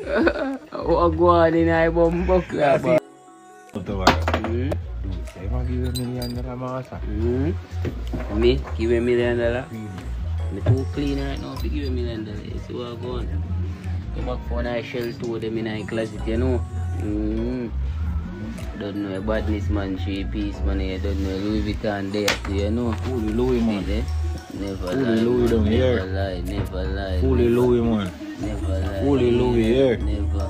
What go on in a bumbo club? Say, man, give $1 million, master. Me? Give $1 million? I'm too clean right now to give $1 million. You see what I'm going? Come back for a shell to them in a closet, you know? Don't know a badness man, 3-piece man, you don't know Louis Vuitton there, you know? Fully Louis, man. Never Fully lie, Louis down here. Never lie. Fully Louis, man. Never lie. Fully Louis here. Never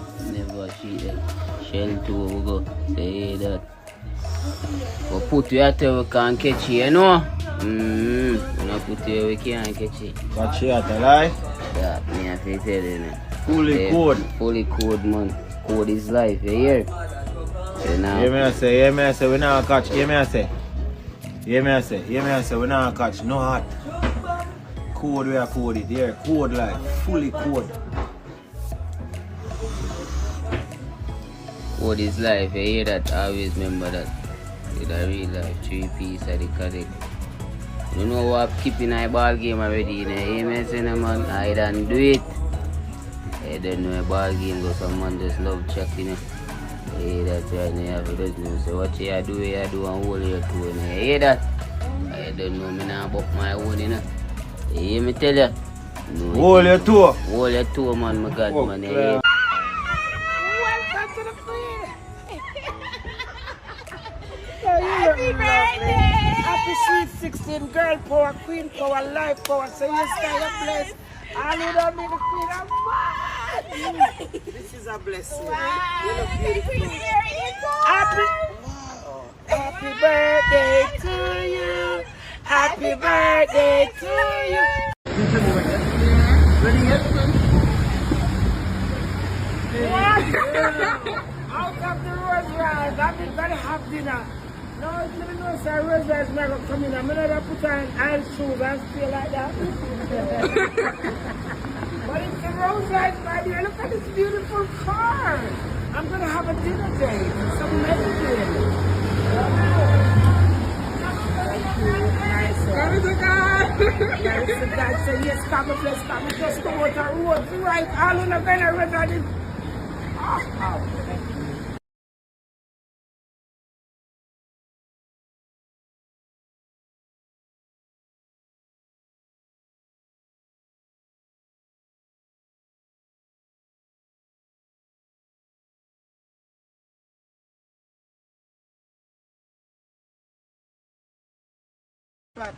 she shell to we go say that. But put you out there we can't catch you, you know? When I put you we can't catch you. Catch you at a lie? Yeah, me have to tell you now. Fully code. Fully code, man. Code is life, you hear? Hear me I say, we not catch. Hear me I say, we not catch. No hot. Code, we are code it. Here, code life. Fully code. Code is life, you hear that? Always remember that. It's a real life, 3-piece of the correct. You know what, keeping a ball game already, you know? Hear me say, man, I don't do it. I don't know a ball game, but some man just love checking it. Hey, that's right, you have to know. So what you do and hold your toe, you hear that? I don't know, me now buck my own, you know. You hear me tell you? No, Hold your toe. Hold your toe, man, my God, man. You hear? Welcome to the Queen. Happy birthday! Happy sweet 16, girl power, queen power, life power. So you stay blessed. I know that make the queen of mine. This is a blessing. Wow. You look beautiful. Happy. Happy birthday to you. Happy birthday to you. Out of the rose rice, I'm gonna have dinner. No, it's not no say rose rice never come in. I'm gonna put on ice shoes and stay like that. But it's the rose rice, my dear. Look at this beautiful car. I'm gonna have a dinner date. Some medicine. There is a guy. There is a guy. Say yes, come and let's come. Just go with the road. Right, all in a better ready.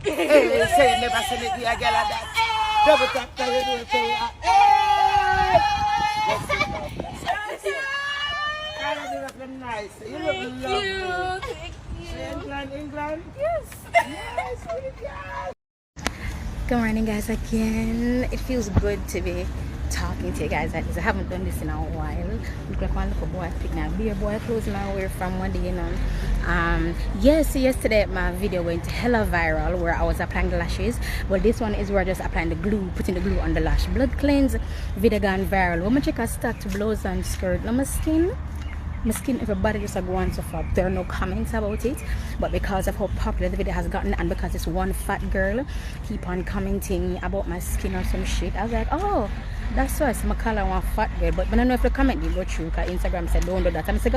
Hey, say never seen it here, girl, like that. Double tap, tell you do it, say, hey! You look nice. You look lovely. Thank you. England? Yes. Yes, really good. Good morning, guys. Again, it feels good to be talking to you guys like this. I haven't done this in a while. Look like one little boy pick now beer boy clothes now wear from one day, you know. Yes, so yesterday my video went hella viral where I was applying the lashes, but this one is where I just applying the glue, putting the glue on the lash. Blood cleanse video gone viral. When I check a stacked blouse and skirt, now my skin, everybody just go on so far. There are no comments about it, but because of how popular the video has gotten and because this one fat girl keep on commenting about my skin or some shit, I was like, oh, that's why I call her one fat girl. But I don't know if the comment did go through because Instagram said don't do that. I'm saying